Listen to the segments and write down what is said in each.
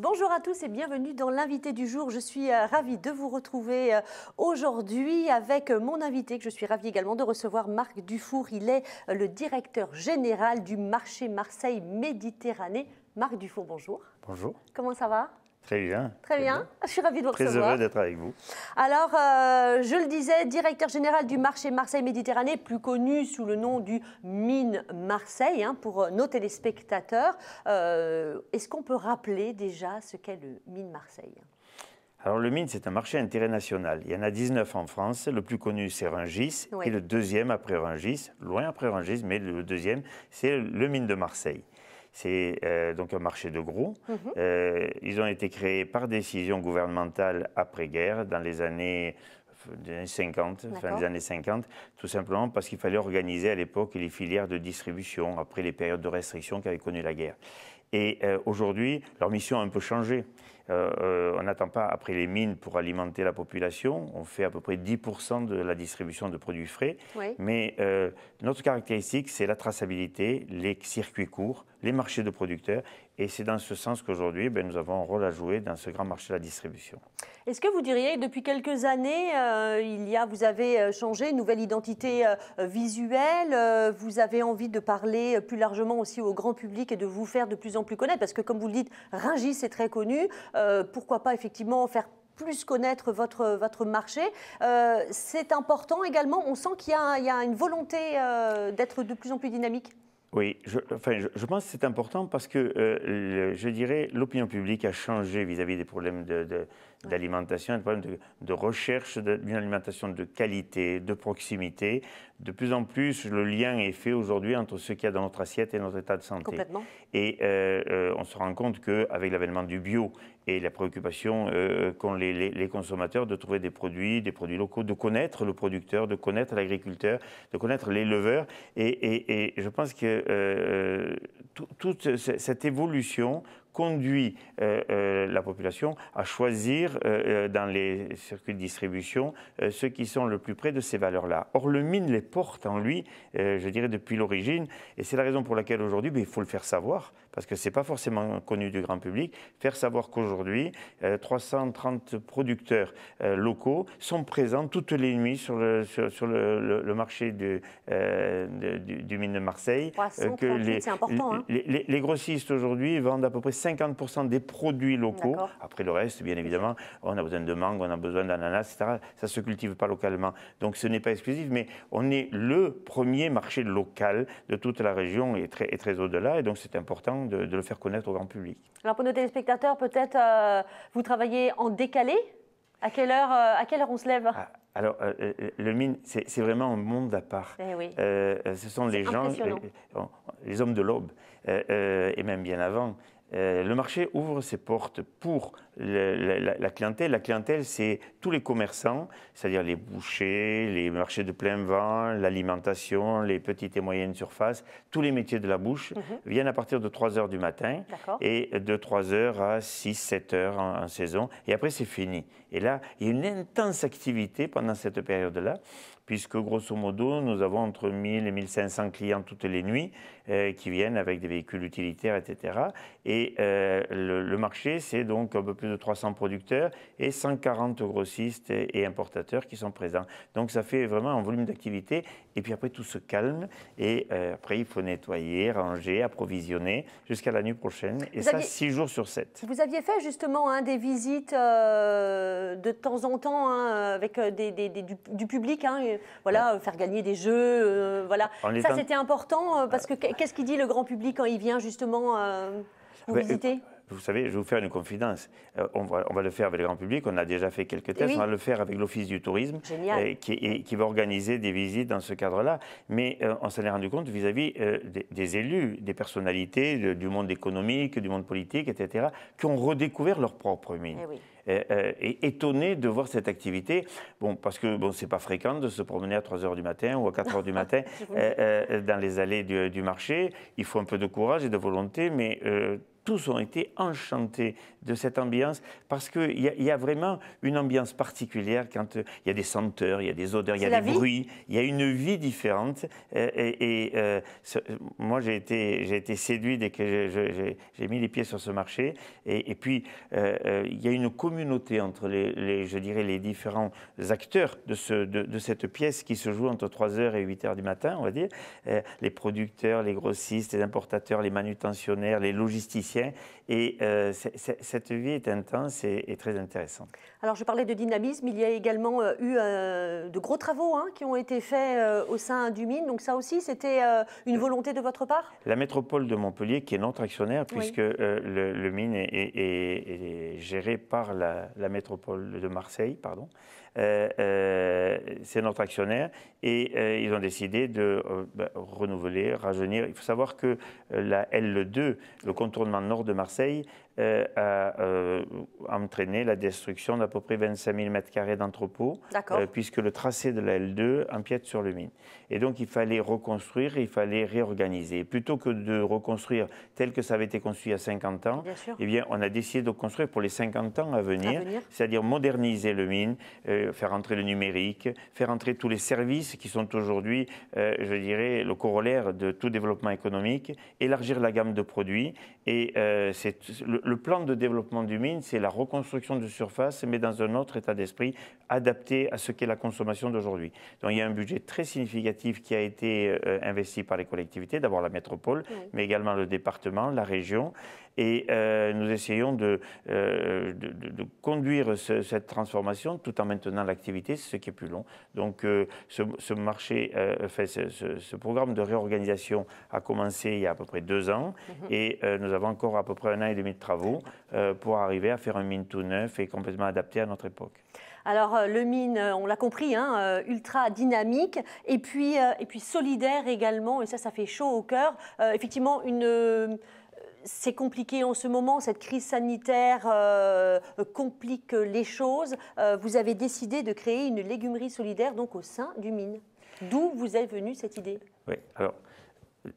Bonjour à tous et bienvenue dans l'invité du jour. Je suis ravie de vous retrouver aujourd'hui avec mon invité que je suis ravie également de recevoir, Marc Dufour. Il est le directeur général du marché Marseille Méditerranée. Marc Dufour, bonjour. Bonjour. Comment ça va? Très bien. Très bien. Je suis ravie de vous recevoir. Très heureux d'être avec vous. Alors, je le disais, directeur général du marché Marseille Méditerranée, plus connu sous le nom du Mine Marseille, pour nos téléspectateurs. Est-ce qu'on peut rappeler déjà ce qu'est le Mine Marseille? Alors le Mine, c'est un marché à intérêt national. Il y en a 19 en France. Le plus connu, c'est Rungis. Oui. Et le deuxième après Rungis, loin après Rungis, mais le deuxième, c'est le Mine de Marseille. C'est donc un marché de gros. Ils ont été créés par décision gouvernementale après-guerre, dans les années 50, fin des années 50, tout simplement parce qu'il fallait organiser à l'époque les filières de distribution après les périodes de restriction qu'avait connues la guerre. Et aujourd'hui, leur mission a un peu changé. On n'attend pas après les mines pour alimenter la population. On fait à peu près 10% de la distribution de produits frais. Oui. Mais notre caractéristique, c'est la traçabilité, les circuits courts, les marchés de producteurs. Et c'est dans ce sens qu'aujourd'hui, nous avons un rôle à jouer dans ce grand marché de la distribution. Est-ce que vous diriez que depuis quelques années, vous avez changé, une nouvelle identité visuelle, vous avez envie de parler plus largement aussi au grand public et de vous faire de plus en plus connaître? Parce que comme vous le dites, Rungis est très connu. Pourquoi pas effectivement faire plus connaître votre marché. C'est important également, on sent qu'il y a une volonté d'être de plus en plus dynamique. Oui, je pense que c'est important parce que, je dirais, l'opinion publique a changé vis-à-vis des problèmes d'alimentation, des problèmes de recherche d'une alimentation de qualité, de proximité. De plus en plus, le lien est fait aujourd'hui entre ce qu'il y a dans notre assiette et notre état de santé. Complètement. Et on se rend compte qu'avec l'avènement du bio et la préoccupation qu'ont les consommateurs de trouver des produits locaux, de connaître le producteur, de connaître l'agriculteur, de connaître l'éleveur. Et je pense que toute cette évolution conduit la population à choisir dans les circuits de distribution ceux qui sont le plus près de ces valeurs-là. Or, le Mine les porte en lui, je dirais, depuis l'origine, et c'est la raison pour laquelle aujourd'hui, il faut le faire savoir, parce que ce n'est pas forcément connu du grand public, faire savoir qu'aujourd'hui, 330 producteurs locaux sont présents toutes les nuits sur le marché du Mine de Marseille. 338, c'est important. Les grossistes aujourd'hui vendent à peu près 50% des produits locaux. Après le reste, bien évidemment, on a besoin de mangue, on a besoin d'ananas, etc. Ça ne se cultive pas localement. Donc ce n'est pas exclusif, mais on est le premier marché local de toute la région et très au-delà. Et donc c'est important de le faire connaître au grand public. Alors pour nos téléspectateurs, peut-être vous travaillez en décalé? À quelle heure on se lève? Alors, le Mine, c'est vraiment un monde à part. Oui. Ce sont les gens, les hommes de l'aube, et même bien avant. Le marché ouvre ses portes pour la clientèle. La clientèle, c'est tous les commerçants, c'est-à-dire les bouchers, les marchés de plein vent, l'alimentation, les petites et moyennes surfaces. Tous les métiers de la bouche viennent à partir de 3 h du matin et de 3 h à 6, 7 h en saison. Et après, c'est fini. Et là, il y a une intense activité pendant cette période-là, puisque grosso modo, nous avons entre 1000 et 1500 clients toutes les nuits qui viennent avec des véhicules utilitaires, etc. Et le marché, c'est donc un peu plus de 300 producteurs et 140 grossistes et importateurs qui sont présents. Donc ça fait vraiment un volume d'activité. Et puis après, tout se calme. Et après, il faut nettoyer, ranger, approvisionner jusqu'à la nuit prochaine. Et ça, 6 jours sur 7. Vous aviez fait justement des visites de temps en temps avec du public, voilà, faire gagner des jeux. Voilà. Ça, c'était important parce que qu'est-ce qu'il dit le grand public quand il vient justement vous visiter? Vous savez, je vais vous faire une confidence. On va le faire avec le grand public. On a déjà fait quelques tests. Oui. On va le faire avec l'Office du tourisme qui va organiser des visites dans ce cadre-là. Mais on s'en est rendu compte vis-à-vis des élus, des personnalités du monde économique, du monde politique, etc., qui ont redécouvert leur propre mine. Et étonné de voir cette activité. Bon, parce que c'est pas fréquent de se promener à 3 h du matin ou à 4 h du matin dans les allées du marché. Il faut un peu de courage et de volonté, mais tous ont été enchantés de cette ambiance parce qu'il y a vraiment une ambiance particulière quand il y a des senteurs, il y a des odeurs, il y a des bruits, il y a une vie différente. Moi, j'ai été séduit dès que j'ai mis les pieds sur ce marché. Et puis, il y a une communauté entre je dirais, les différents acteurs de cette pièce qui se joue entre 3h et 8h du matin, on va dire. Les producteurs, les grossistes, les importateurs, les manutentionnaires, les logisticiens. Et cette vie est intense et très intéressante. Alors, je parlais de dynamisme. Il y a également eu de gros travaux qui ont été faits au sein du mine. Donc ça aussi, c'était une volonté de votre part? La métropole de Montpellier, qui est notre actionnaire, puisque le mine est géré par la métropole de Marseille, pardon. C'est notre actionnaire et ils ont décidé de renouveler, rajeunir. Il faut savoir que la L2, le contournement nord de Marseille, a entraîné la destruction d'à peu près 25 000 m² d'entrepôts, puisque le tracé de la L2 empiète sur le mine. Et donc il fallait reconstruire, il fallait réorganiser. Plutôt que de reconstruire tel que ça avait été construit il y a 50 ans, eh bien, on a décidé de construire pour les 50 ans à venir. C'est-à-dire moderniser le mine, faire entrer le numérique, faire entrer tous les services qui sont aujourd'hui, je dirais, le corollaire de tout développement économique, élargir la gamme de produits. Et le plan de développement du mine, c'est la reconstruction de surface, mais dans un autre état d'esprit, adapté à ce qu'est la consommation d'aujourd'hui. Donc il y a un budget très significatif qui a été investi par les collectivités, d'abord la métropole, mais également le département, la région. Et nous essayons de conduire cette transformation tout en maintenant l'activité, c'est ce qui est plus long. Donc ce marché, ce programme de réorganisation a commencé il y a à peu près 2 ans et nous avons encore à peu près 1 an et demi de travaux pour arriver à faire un mine tout neuf et complètement adapté à notre époque. Alors le mine, on l'a compris, ultra dynamique et puis solidaire également, et ça fait chaud au cœur. Effectivement, c'est compliqué en ce moment, cette crise sanitaire complique les choses. Vous avez décidé de créer une légumerie solidaire donc au sein du mine. D'où vous est venue cette idée? Oui, alors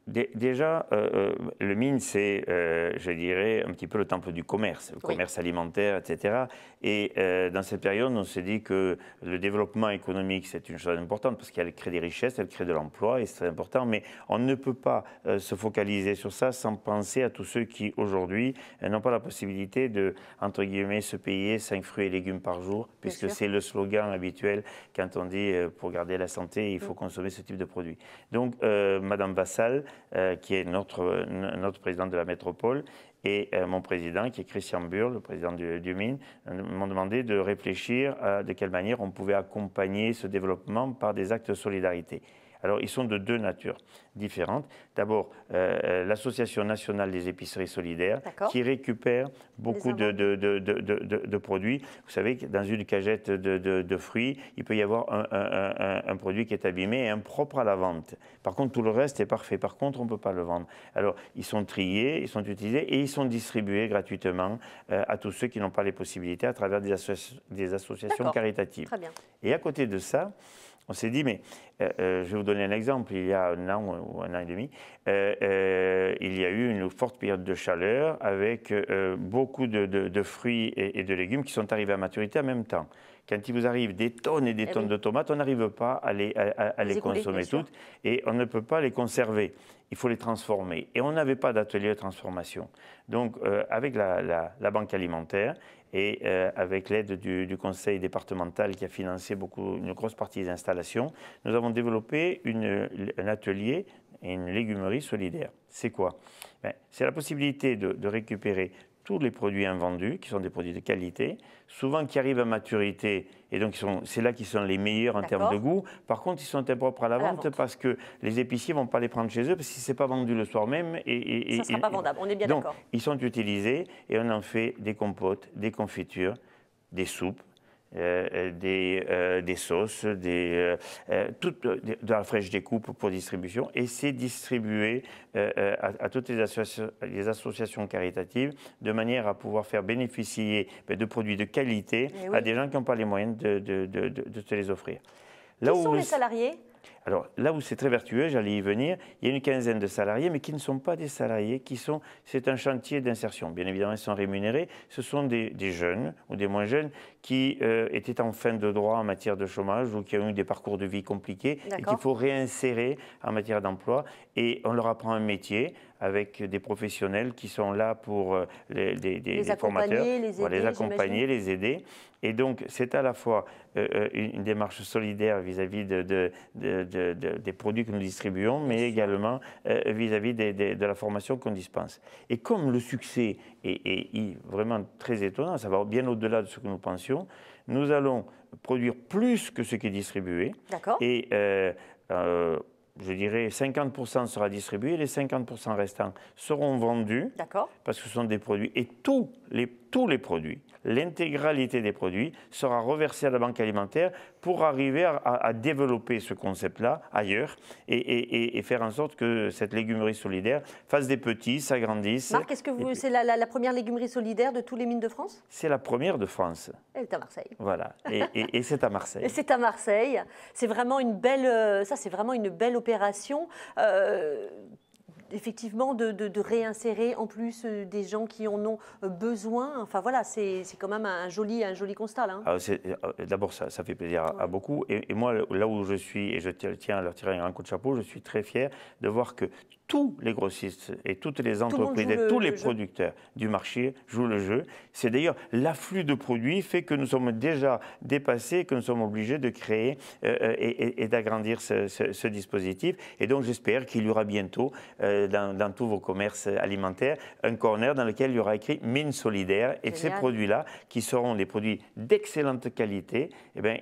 déjà, le mine, c'est, je dirais, un petit peu le temple du commerce, le commerce alimentaire, etc. Et dans cette période, on s'est dit que le développement économique, c'est une chose importante parce qu'elle crée des richesses, elle crée de l'emploi et c'est très important. Mais on ne peut pas se focaliser sur ça sans penser à tous ceux qui, aujourd'hui, n'ont pas la possibilité de, entre guillemets, se payer 5 fruits et légumes par jour, puisque c'est le slogan habituel quand on dit pour garder la santé, il faut consommer ce type de produit. Donc, Madame Vassal, qui est notre président de la métropole, et mon président, qui est Christian Burle, le président du mine, m'ont demandé de réfléchir à de quelle manière on pouvait accompagner ce développement par des actes de solidarité. Alors, ils sont de 2 natures différentes. D'abord, l'Association nationale des épiceries solidaires, qui récupère beaucoup de produits. Vous savez que dans une cagette de fruits, il peut y avoir un produit qui est abîmé et impropre à la vente. Par contre, tout le reste est parfait. Par contre, on ne peut pas le vendre. Alors, ils sont triés, ils sont utilisés et ils sont distribués gratuitement à tous ceux qui n'ont pas les possibilités à travers des associations caritatives. Très bien. Et à côté de ça, on s'est dit, mais je vais vous donner un exemple. Il y a 1 an ou 1 an et demi, il y a eu une forte période de chaleur avec beaucoup de fruits et de légumes qui sont arrivés à maturité en même temps. Quand il vous arrive des tonnes et des tonnes de tomates, on n'arrive pas à les consommer toutes et on ne peut pas les conserver. Il faut les transformer. Et on n'avait pas d'atelier de transformation. Donc, avec la banque alimentaire et avec l'aide du conseil départemental qui a financé une grosse partie des installations, nous avons développé un atelier et une légumerie solidaire. C'est quoi? C'est la possibilité de récupérer tous les produits invendus, qui sont des produits de qualité, souvent qui arrivent à maturité, et donc c'est là qu'ils sont les meilleurs en termes de goût. Par contre, ils sont impropres à la vente parce que les épiciers ne vont pas les prendre chez eux, parce que si ce n'est pas vendu le soir même... ça ne sera pas vendable, on est bien d'accord. Donc, ils sont utilisés, et on en fait des compotes, des confitures, des soupes, des sauces, de la fraîche découpe pour distribution, et c'est distribué à toutes les associations caritatives de manière à pouvoir faire bénéficier de produits de qualité à des gens qui n'ont pas les moyens de te les offrir. Qui sont les salariés ? Alors là où c'est très vertueux, j'allais y venir, il y a une quinzaine de salariés, mais qui ne sont pas des salariés, c'est un chantier d'insertion. Bien évidemment, ils sont rémunérés. Ce sont des jeunes ou des moins jeunes qui étaient en fin de droit en matière de chômage ou qui ont eu des parcours de vie compliqués et qu'il faut réinsérer en matière d'emploi. Et on leur apprend un métier avec des professionnels qui sont là pour les formateurs, les accompagner, les aider. Et donc, c'est à la fois une démarche solidaire vis-à-vis des produits que nous distribuons, mais également vis-à-vis de la formation qu'on dispense. Et comme le succès est vraiment très étonnant, ça va bien au-delà de ce que nous pensions, nous allons produire plus que ce qui est distribué. D'accord. Et je dirais 50% sera distribué, les 50% restants seront vendus. D'accord. Parce que ce sont des produits. Et tous les produits, l'intégralité des produits sera reversée à la banque alimentaire pour arriver à développer ce concept-là ailleurs et faire en sorte que cette légumerie solidaire fasse des petits, s'agrandisse. Marc, est-ce que c'est la première légumerie solidaire de tous les mines de France? C'est la première de France. Elle est à Marseille. Voilà, et c'est à Marseille. Et c'est à Marseille. C'est vraiment une belle, ça c'est vraiment une belle opération. Effectivement, de réinsérer en plus des gens qui en ont besoin. Enfin voilà, c'est quand même un joli constat là. D'abord, ça fait plaisir à beaucoup. Et moi, là où je suis, et je tiens à leur tirer un coup de chapeau, je suis très fier de voir que tous les grossistes et toutes les entreprises et tous les producteurs du marché jouent le jeu. C'est d'ailleurs l'afflux de produits fait que nous sommes déjà dépassés, que nous sommes obligés de créer et d'agrandir ce dispositif. Et donc j'espère qu'il y aura bientôt dans tous vos commerces alimentaires un corner dans lequel il y aura écrit mine solidaire. Et ces produits-là, qui seront des produits d'excellente qualité, eh bien,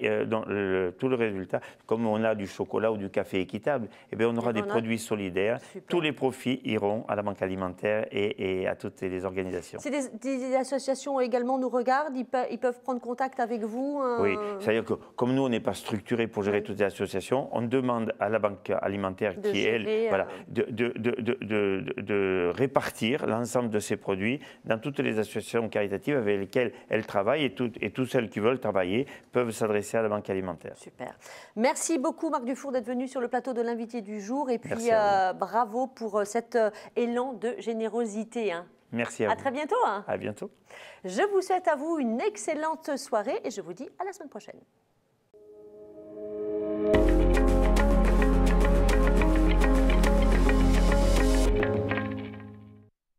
tout le résultat, comme on a du chocolat ou du café équitable, eh bien, on aura des produits solidaires. Super. Tous les profits iront à la banque alimentaire et à toutes les organisations. C'est des associations également nous regardent, ils peuvent prendre contact avec vous. Oui, c'est-à-dire que comme nous, on n'est pas structuré pour gérer toutes les associations, on demande à la banque alimentaire de répartir l'ensemble de ces produits dans toutes les associations caritatives avec lesquelles elle travaille et tous celles qui veulent travailler peuvent s'adresser à la banque alimentaire. Super. Merci beaucoup Marc Dufour d'être venu sur le plateau de l'invité du jour et puis bravo pour cet élan de générosité. Merci à vous. À très bientôt. À bientôt. Je vous souhaite à vous une excellente soirée et je vous dis à la semaine prochaine.